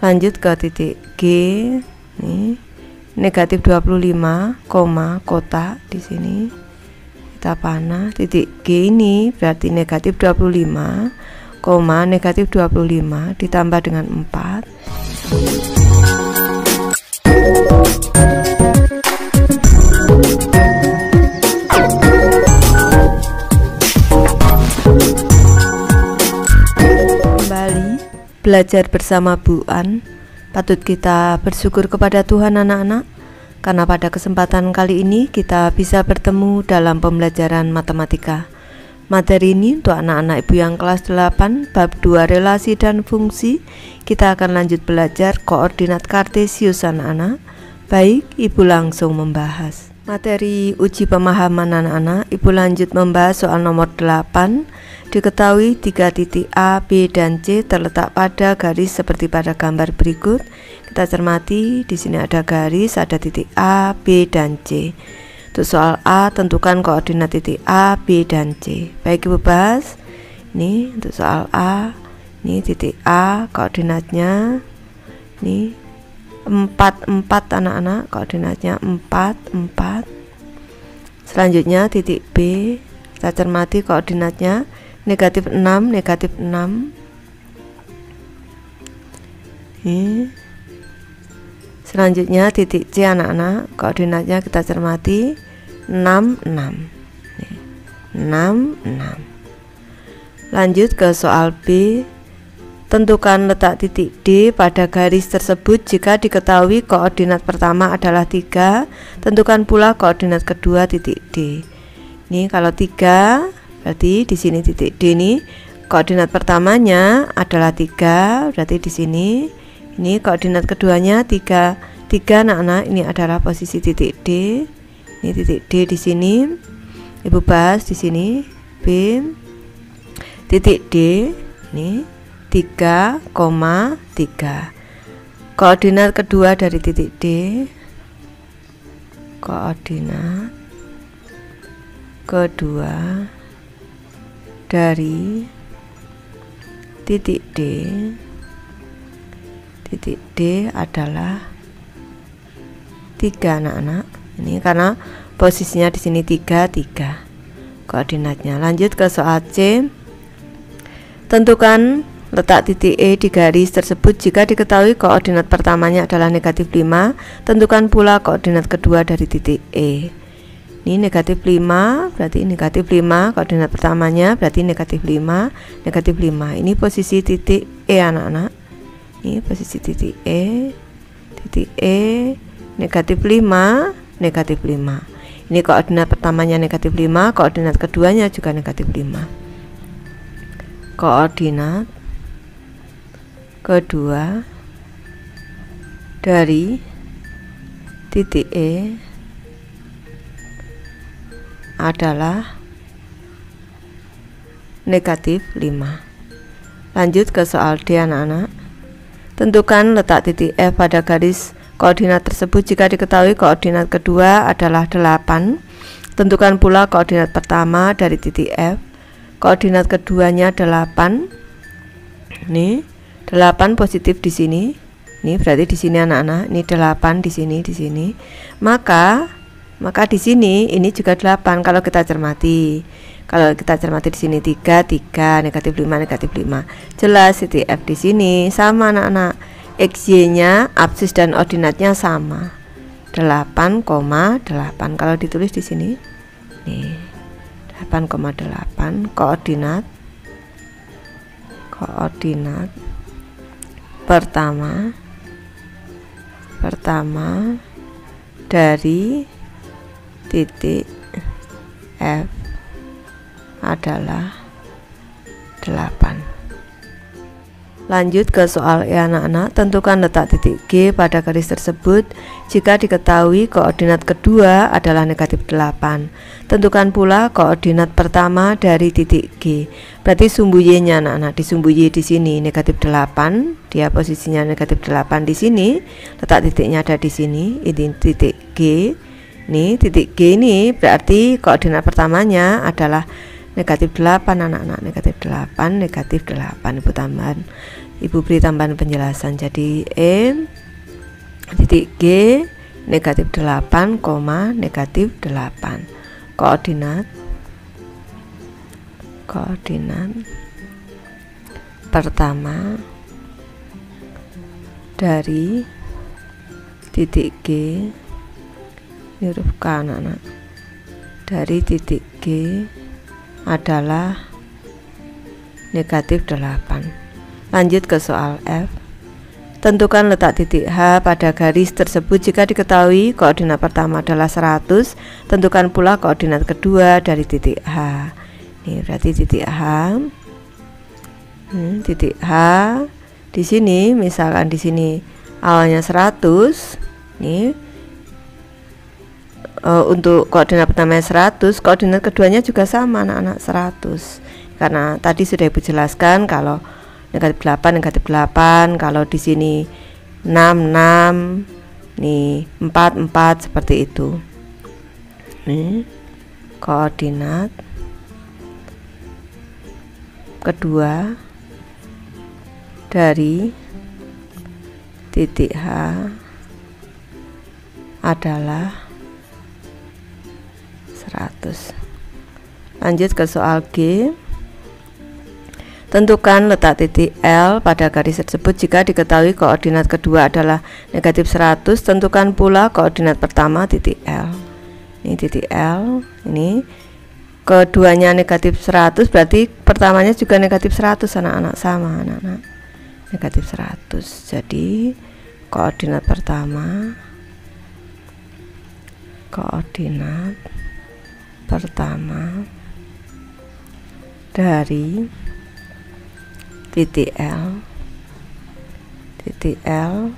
Lanjut ke titik G, nih negatif 25, kotak di sini kita panah. Titik G ini berarti negatif 25, negatif 25 ditambah dengan 4. Belajar bersama Bu An. Patut kita bersyukur kepada Tuhan anak-anak, karena pada kesempatan kali ini kita bisa bertemu dalam pembelajaran matematika. Materi ini untuk anak-anak ibu yang kelas 8 bab 2 relasi dan fungsi. Kita akan lanjut belajar koordinat kartesius anak-anak. Baik, ibu langsung membahas materi uji pemahaman anak-anak. Ibu lanjut membahas soal nomor 8. Diketahui 3 titik A, B, dan C terletak pada garis seperti pada gambar berikut. Kita cermati, di sini ada garis, ada titik A, B, dan C. Untuk soal A, tentukan koordinat titik A, B, dan C. Baik, ibu bahas. Ini untuk soal A, ini titik A, koordinatnya ini 4 anak-anak, koordinatnya 4. Selanjutnya titik B, kita cermati koordinatnya negatif 6. Selanjutnya titik C anak-anak, koordinatnya kita cermati 6. Lanjut ke soal B. Tentukan letak titik D pada garis tersebut jika diketahui koordinat pertama adalah 3. Tentukan pula koordinat kedua titik D. Ini kalau 3, berarti di sini titik D ini koordinat pertamanya adalah 3, berarti di sini ini koordinat keduanya 3 anak-anak. Ini adalah posisi titik D. Ini titik D di sini. Ibu bahas di sini B titik D ini 3,3. Koordinat kedua dari titik D, koordinat kedua dari titik D adalah 3 anak-anak. Ini karena posisinya di sini 3 koordinatnya. Lanjut ke soal C. Tentukan letak titik E di garis tersebut jika diketahui koordinat pertamanya adalah negatif 5. Tentukan pula koordinat kedua dari titik E. Ini negatif 5, berarti negatif 5 koordinat pertamanya, berarti negatif 5. Ini posisi titik E anak-anak. Ini posisi titik E, negatif 5. Ini koordinat pertamanya negatif 5, koordinat keduanya juga negatif 5. Koordinat kedua dari titik E adalah negatif 5. Lanjut ke soal D anak-anak. Tentukan letak titik F pada garis koordinat tersebut jika diketahui koordinat kedua adalah 8. Tentukan pula koordinat pertama dari titik F. Koordinat keduanya 8. Ini 8 positif di sini. Ini berarti di sini anak-anak, ini 8 di sini. Maka di sini ini juga 8 kalau kita cermati. Kalau kita cermati di sini 3, negatif 5. Jelas titik F di sini sama anak-anak. XY-nya, absis dan ordinatnya sama. 8,8. Kalau ditulis di sini nih 8,8 koordinat pertama dari titik F adalah 8. Lanjut ke soal E anak-anak. Tentukan letak titik G pada garis tersebut jika diketahui koordinat kedua adalah negatif 8. Tentukan pula koordinat pertama dari titik G. Berarti sumbu Y-nya anak-anak, di sumbu Y di sini negatif 8, dia posisinya negatif 8 di sini. Letak titiknya ada di sini, ini titik G. Nih titik G ini berarti koordinat pertamanya adalah negatif 8 anak-anak, negatif 8 ibu tambahan. Ibu beri tambahan penjelasan. Jadi E titik G negatif 8, negatif 8. Koordinat pertama dari titik G, ini huruf K anak-anak, dari titik G adalah negatif 8. Lanjut ke soal F. Tentukan letak titik H pada garis tersebut jika diketahui koordinat pertama adalah 100. Tentukan pula koordinat kedua dari titik H. Ini berarti titik H. Titik H di sini, misalkan di sini awalnya 100. Nih, untuk koordinat pertamanya 100, koordinat keduanya juga sama anak-anak, 100. Karena tadi sudah Ibu jelaskan kalau negatif 8, negatif 8, kalau di sini 6, 6, nih 4, 4, seperti itu. Nih, koordinat kedua dari titik H adalah 100. Lanjut ke soal G. Tentukan letak titik L pada garis tersebut jika diketahui koordinat kedua adalah negatif 100. Tentukan pula koordinat pertama titik L. Ini titik L, ini keduanya negatif 100, berarti pertamanya juga negatif 100 anak-anak, sama anak-anak, negatif 100. Jadi koordinat pertama dari titik L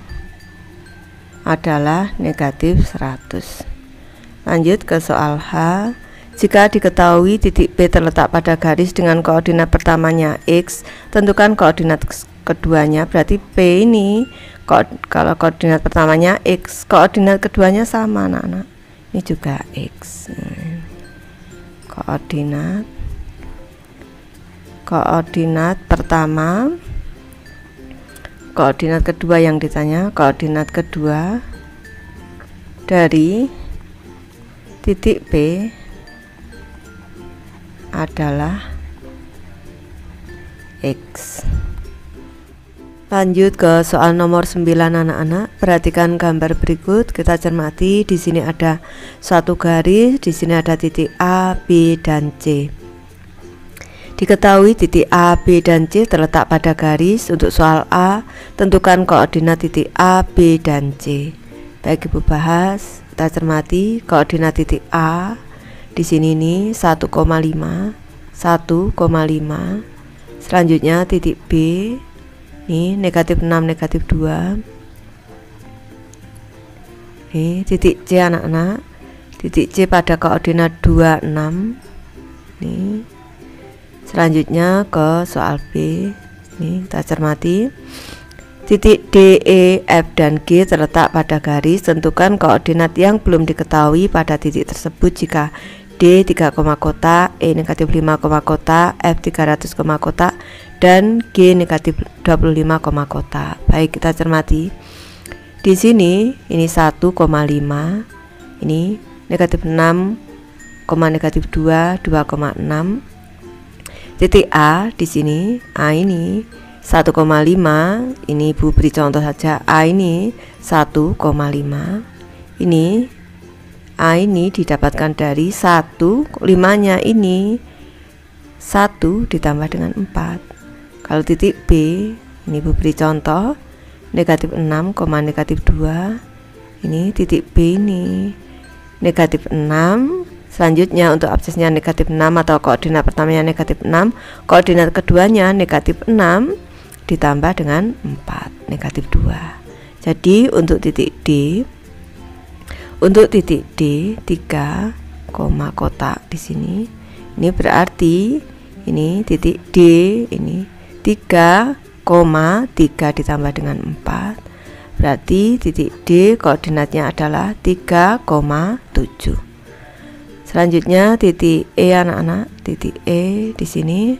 adalah negatif 100. Lanjut ke soal H. Jika diketahui titik P terletak pada garis dengan koordinat pertamanya X, tentukan koordinat keduanya. Berarti P ini kalau koordinat pertamanya X, koordinat keduanya sama anak-anak, ini juga X. Koordinat pertama, koordinat kedua yang ditanya, koordinat kedua dari titik P adalah X. Lanjut ke soal nomor 9 anak-anak. Perhatikan gambar berikut, kita cermati. Di sini ada suatu garis, di sini ada titik A, B, dan C. Diketahui titik A, B, dan C terletak pada garis. Untuk soal A, tentukan koordinat titik A, B, dan C. Baik Ibu bahas, kita cermati koordinat titik A. Di sini nih 1,5. Selanjutnya titik B, ini negatif 6, negatif 2. Ini titik C anak-anak. Titik C pada koordinat 26. Nih. Selanjutnya ke soal B. Nih, kita cermati. Titik D, E, F, dan G terletak pada garis. Tentukan koordinat yang belum diketahui pada titik tersebut jika D 3, kotak, E negatif 5, kotak, F 300, kotak, dan G negatif 25, kotak. Baik, kita cermati. Di sini ini 1,5, ini negatif 6, negatif 2, 2,6. Titik A di sini, A ini 1,5, ini Ibu beri contoh saja. A ini 1,5. Ini A ini didapatkan dari 1, 5-nya ini 1 ditambah dengan 4. Kalau titik B, ini Ibu beri contoh, negatif 6, negatif 2. Ini titik B ini negatif 6. Selanjutnya untuk absisnya negatif 6 atau koordinat pertamanya negatif 6, koordinat keduanya negatif 6 ditambah dengan 4, negatif 2. Jadi untuk titik D, 3, kotak di sini. Ini berarti ini titik D ini 3, 3 ditambah dengan 4. Berarti titik D koordinatnya adalah 3,7. Selanjutnya titik E anak-anak. Titik E di sini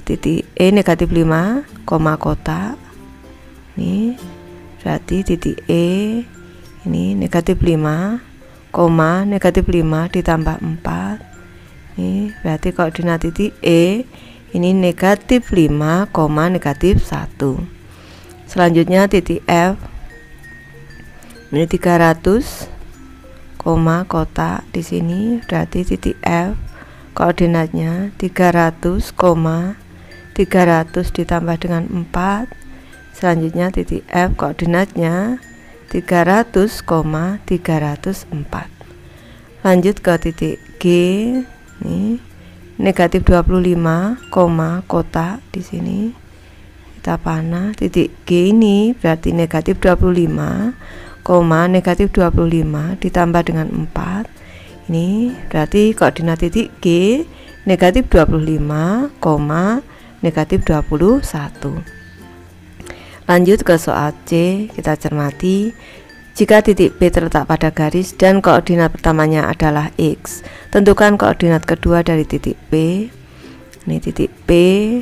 titik E negatif 5, koma kotak. Ini berarti titik E ini negatif 5, koma negatif 5 ditambah 4. Ini berarti koordinat titik E ini negatif 5, koma negatif 1. Selanjutnya titik F ini 300, koma kotak di sini, berarti titik F koordinatnya 300, 300 ditambah dengan 4. Selanjutnya titik F koordinatnya 300, 304. Lanjut ke titik G, nih negatif 25, kotak di sini kita panah. Titik G ini berarti negatif 25, negatif 25 ditambah dengan 4. Ini berarti koordinat titik G negatif 25, negatif 21. Lanjut ke soal C, kita cermati. Jika titik P terletak pada garis dan koordinat pertamanya adalah X, tentukan koordinat kedua dari titik P. Ini titik P,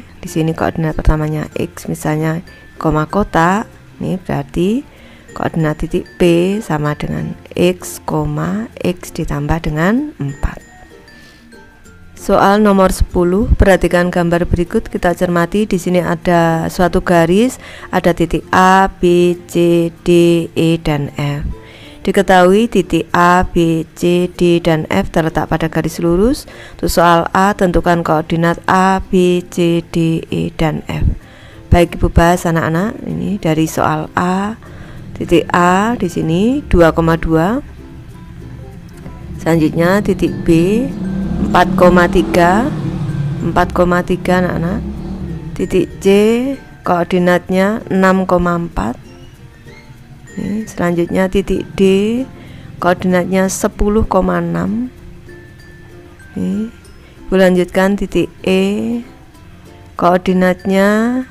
di sini koordinat pertamanya X, misalnya koma kotak. Ini berarti koordinat titik P sama dengan X, X ditambah dengan 4. Soal nomor 10, perhatikan gambar berikut, kita cermati. Di sini ada suatu garis, ada titik A, B, C, D, E, dan F. Diketahui titik A, B, C, D, dan F terletak pada garis lurus. Untuk soal A, tentukan koordinat A, B, C, D, E, dan F. Baik Ibu bahas anak-anak, ini dari soal A. Titik A di sini 2,2. Selanjutnya titik B 4,3 anak-anak. Titik C koordinatnya 6,4. Selanjutnya titik D koordinatnya 10,6. Lanjutkan titik E koordinatnya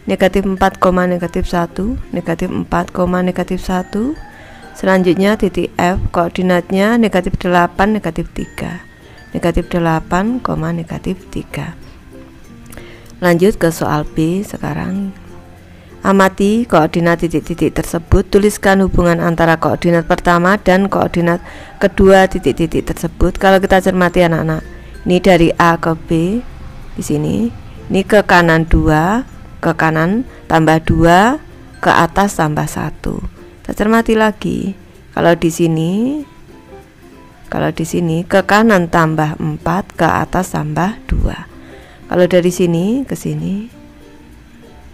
negatif 4, negatif 1, negatif 4, negatif 1. Selanjutnya titik F koordinatnya negatif 8, negatif 3, negatif 8, negatif 3. Lanjut ke soal B sekarang. Amati koordinat titik-titik tersebut. Tuliskan hubungan antara koordinat pertama dan koordinat kedua titik-titik tersebut. Kalau kita cermati anak-anak, ini dari A ke B di sini. Ini ke kanan 2, ke kanan tambah 2, ke atas tambah 1. Kita cermati lagi. Kalau di sini ke kanan tambah 4, ke atas tambah 2. Kalau dari sini ke sini,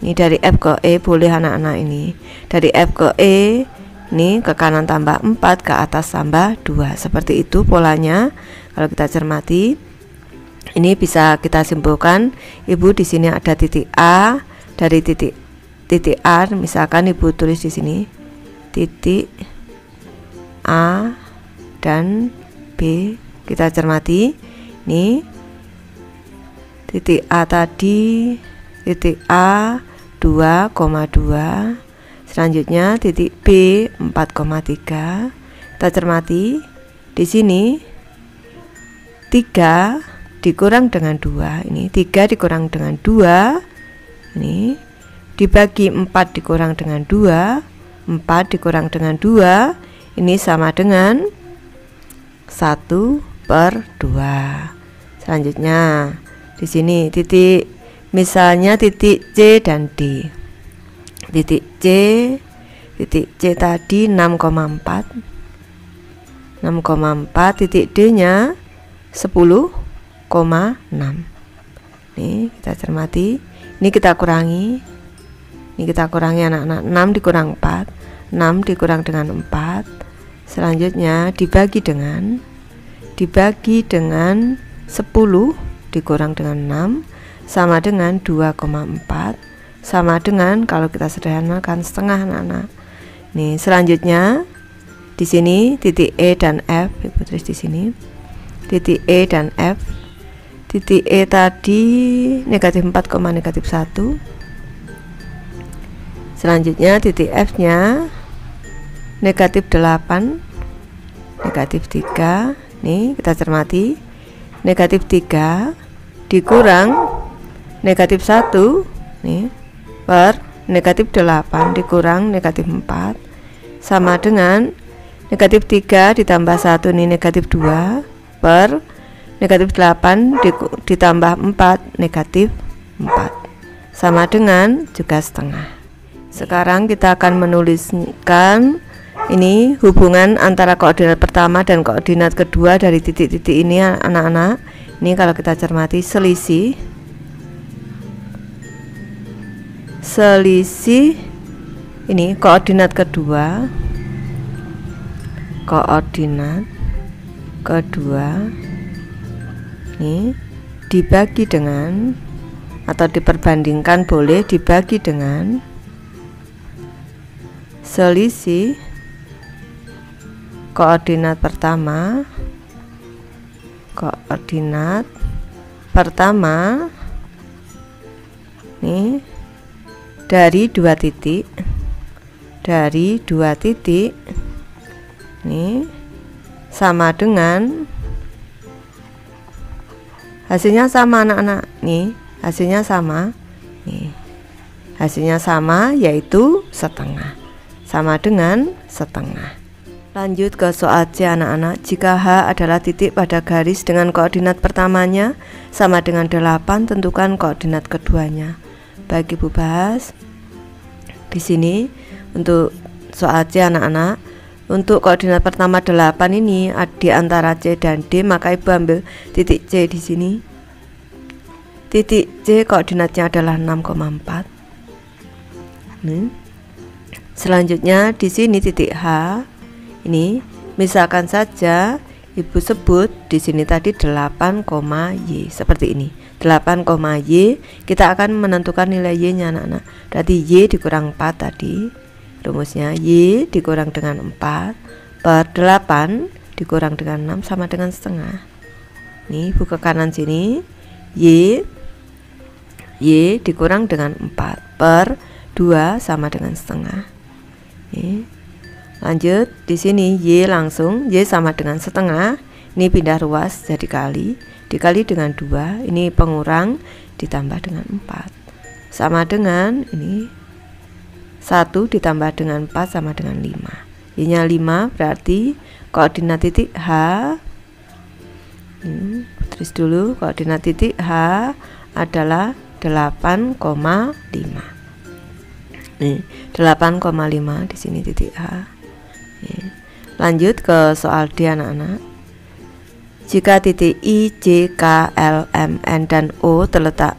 ini dari F ke E boleh anak-anak ini. Dari F ke E, ini ke kanan tambah 4, ke atas tambah 2. Seperti itu polanya. Kalau kita cermati, ini bisa kita simpulkan. Ibu di sini ada titik A. Dari titik A, misalkan Ibu tulis di sini titik A dan B. Kita cermati. Ini titik A tadi, titik A 2,2. Selanjutnya titik B 4,3. Kita cermati di sini 3 dikurang dengan 2. Ini 3 dikurang dengan 2. Ini dibagi 4 dikurang dengan 2. 4 dikurang dengan 2. Ini sama dengan 1/2. Selanjutnya di sini titik, misalnya titik C dan D. Titik C tadi 6,4. Titik D nya 10,6. Nih kita cermati. Ini kita kurangi. Anak-anak. 6 dikurang 4. 6 dikurang dengan 4. Selanjutnya dibagi dengan 10 dikurang dengan 6 sama dengan 2,4, sama dengan, kalau kita sederhanakan, setengah anak-anak. Nih selanjutnya di sini titik E dan F, Ibu tulis di sini titik E dan F. Titik E tadi negatif 4, negatif 1. Selanjutnya titik F nya negatif 8, negatif 3. Nih kita cermati, negatif 3 dikurang negatif 1 nih per negatif 8 dikurang negatif 4 sama dengan negatif 3 ditambah 1 ini negatif 2 per negatif 8 ditambah 4 negatif 4 sama dengan juga setengah. Sekarang kita akan menuliskan ini hubungan antara koordinat pertama dan koordinat kedua dari titik-titik ini anak-anak. Ini kalau kita cermati selisih ini koordinat kedua ini dibagi dengan atau diperbandingkan, boleh dibagi dengan selisih koordinat pertama nih dari dua titik nih sama dengan hasilnya sama anak-anak nih, hasilnya sama yaitu setengah, sama dengan setengah. Lanjut ke soal C anak-anak. Jika H adalah titik pada garis dengan koordinat pertamanya sama dengan 8, tentukan koordinat keduanya. Baik Ibu bahas di sini untuk soal C anak-anak. Untuk koordinat pertama 8 ini di antara C dan D, maka Ibu ambil titik C di sini. Titik C koordinatnya adalah 6,4. Selanjutnya di sini titik H ini misalkan saja Ibu sebut di sini tadi 8,Y seperti ini. 8,Y, kita akan menentukan nilai Y-nya anak-anak. Berarti Y dikurang 4 tadi. Rumusnya Y dikurang dengan 4 per 8 dikurang dengan 6 sama dengan setengah. Nih Ibu ke kanan sini, Y dikurang dengan 4 per 2 sama dengan setengah. Nih. Lanjut di sini Y langsung Y sama dengan setengah, ini pindah ruas jadi dikali dengan 2, ini pengurang ditambah dengan 4 sama dengan ini 1 ditambah dengan 4 sama dengan 5. Y nya 5, berarti koordinat titik H tulis dulu, koordinat titik H adalah 8,5. Nih 8,5 di sini titik H. Lanjut ke soal D anak-anak. Jika titik I, J, K, L, M, N, dan O terletak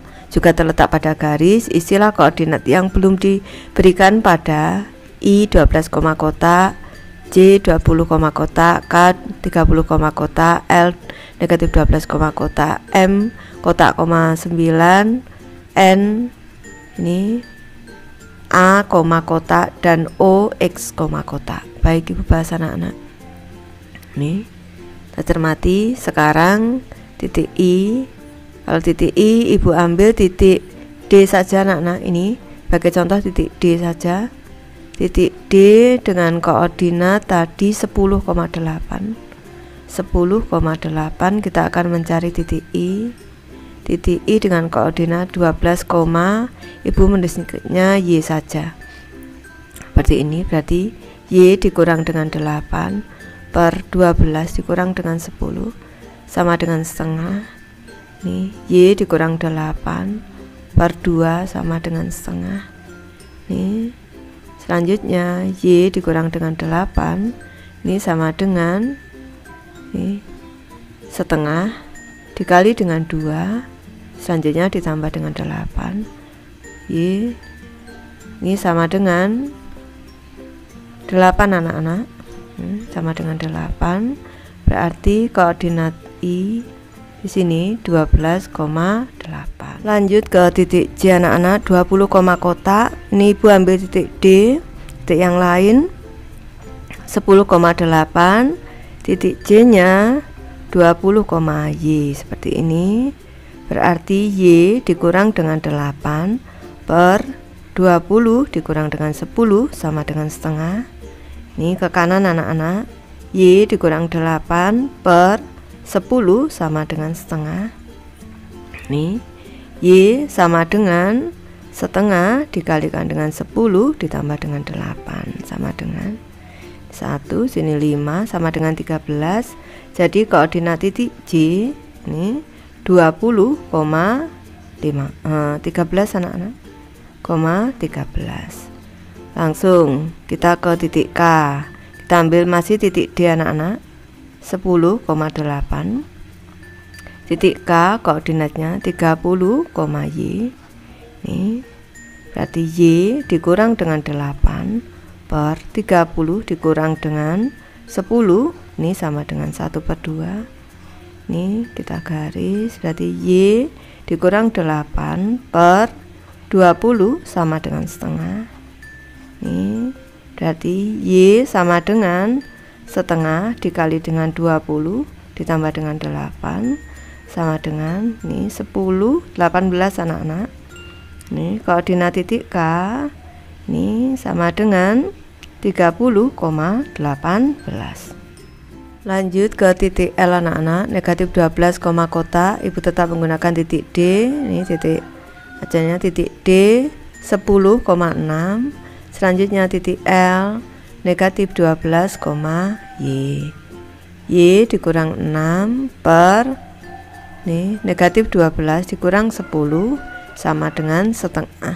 pada garis, istilah koordinat yang belum diberikan pada I 12, kotak, J 20, kotak, K 30, kotak, L negatif 12, kotak, M kotak, 9, N ini A, kotak, dan O, X, kotak. Baik Ibu bahas anak-anak. Nih, kita cermati sekarang titik I. Kalau titik I Ibu ambil titik D saja anak-anak. Ini sebagai contoh titik D saja. Titik D dengan koordinat tadi 10,8. 10,8 kita akan mencari titik I. Titik I dengan koordinat 12, Ibu menulisnya Y saja. Seperti ini, berarti Y dikurang dengan 8 per 12 dikurang dengan 10 sama dengan setengah. Nih, Y dikurang 8 per 2 sama dengan setengah. Nih, selanjutnya Y dikurang dengan 8 ini sama dengan setengah dikali dengan 2, selanjutnya ditambah dengan 8. Y ini sama dengan 8 anak-anak, sama dengan 8, berarti koordinat I di sini 12,8. Lanjut ke titik J anak-anak, 20, kotak. Ini Ibu ambil titik D, titik yang lain 10,8, titik J nya 20,Y seperti ini. Berarti Y dikurang dengan 8 per 20 dikurang dengan 10 sama dengan setengah. Ini ke kanan anak-anak, Y dikurang 8 per 10 sama dengan setengah. Nih, Y sama dengan setengah dikalikan dengan 10 ditambah dengan 8 sama dengan 1, sini 5 sama dengan 13. Jadi koordinat titik J ini 20,5 13 anak-anak, 13. Langsung kita ke titik K. Kita ambil masih titik D anak-anak, 10,8. Titik K koordinatnya 30, Y. Ini berarti Y dikurang dengan 8 per 30 dikurang dengan 10, ini sama dengan 1/2. Ini kita garis, berarti Y dikurang 8 per 20 sama dengan setengah. Ini berarti Y sama dengan setengah dikali dengan 20 ditambah dengan 8 sama dengan ini 10, 18 anak-anak. Ini koordinat titik K ini sama dengan 30,18. Lanjut ke titik L anak-anak, negatif 12, kotak. Ibu tetap menggunakan titik D. Ini titik ajarnya titik D 10,6. Selanjutnya titik L negatif 12, Y. Y dikurang 6 per nih negatif 12 dikurang 10 sama dengan setengah.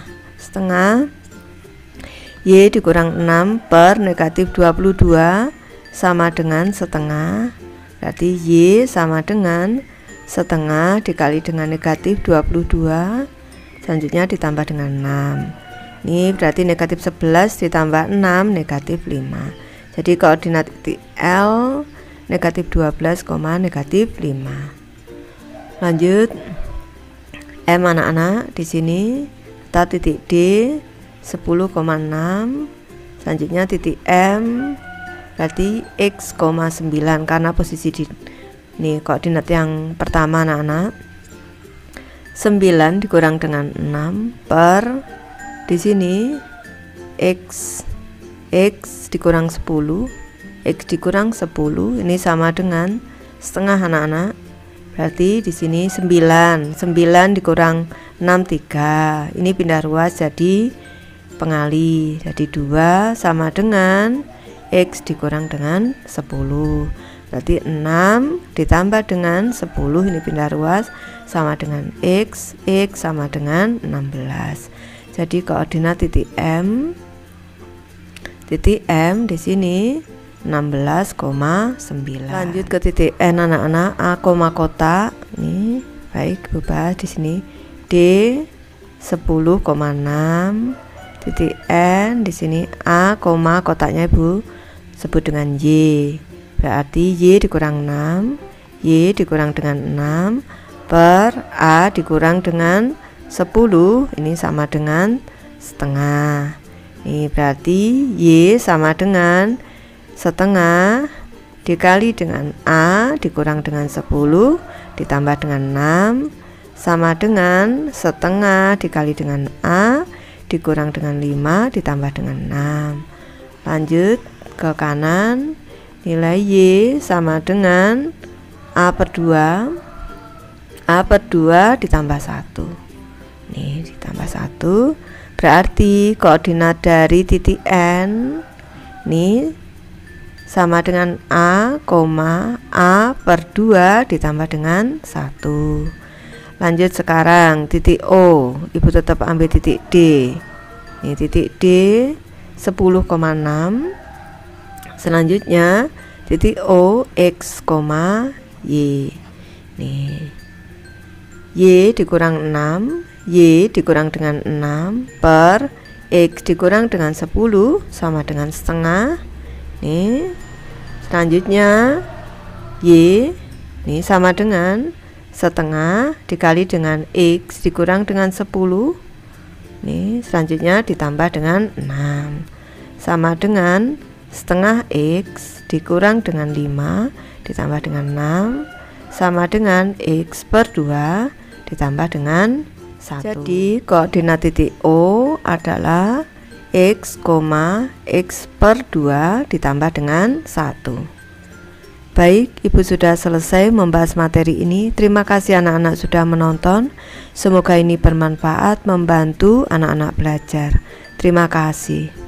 Y dikurang 6 per negatif 22 sama dengan setengah. Berarti Y sama dengan setengah dikali dengan negatif 22, selanjutnya ditambah dengan 6. Ini berarti negatif 11 ditambah 6 negatif 5. Jadi koordinat titik L negatif 12, negatif 5. Lanjut M anak-anak, di sini kita titik D 10,6. Selanjutnya titik M berarti X, 9 karena posisi di ini koordinat yang pertama anak-anak. 9 dikurang dengan 6 per di sini X dikurang 10, X dikurang 10 ini sama dengan setengah anak-anak. Berarti di sini 9 dikurang 6, 3. Ini pindah ruas jadi pengali. Jadi 2 sama dengan X dikurang dengan 10. Berarti 6 ditambah dengan 10, ini pindah ruas sama dengan X sama dengan 16. Jadi koordinat titik M di sini 16,9. Lanjut ke titik N anak-anak, A, kotak. Ini baik bebas di sini D 10,6. Titik N di sini A, kotaknya Ibu sebut dengan Y. Berarti Y dikurang 6, Y dikurang dengan 6 per A dikurang dengan 10, ini sama dengan setengah. Ini berarti Y sama dengan setengah dikali dengan A dikurang dengan 10 ditambah dengan 6 sama dengan setengah dikali dengan A dikurang dengan 5 ditambah dengan 6. Lanjut ke kanan, nilai Y sama dengan A per 2 ditambah 1. Nih ditambah 1 berarti koordinat dari titik N nih sama dengan A, A per 2 ditambah dengan 1. Lanjut sekarang titik O, Ibu tetap ambil titik D. Ini titik D 10,6. Selanjutnya titik O, X, Y. Nih Y dikurang 6, Y dikurang dengan 6 per X dikurang dengan 10 sama dengan setengah. Nih selanjutnya Y ini sama dengan setengah dikali dengan X dikurang dengan 10. Nih selanjutnya ditambah dengan 6 sama dengan setengah X dikurang dengan 5 ditambah dengan 6 sama dengan X per 2 ditambah dengan 1. Jadi koordinat titik O adalah X, X per 2 ditambah dengan 1. Baik, Ibu sudah selesai membahas materi ini. Terima kasih anak-anak sudah menonton. Semoga ini bermanfaat membantu anak-anak belajar. Terima kasih.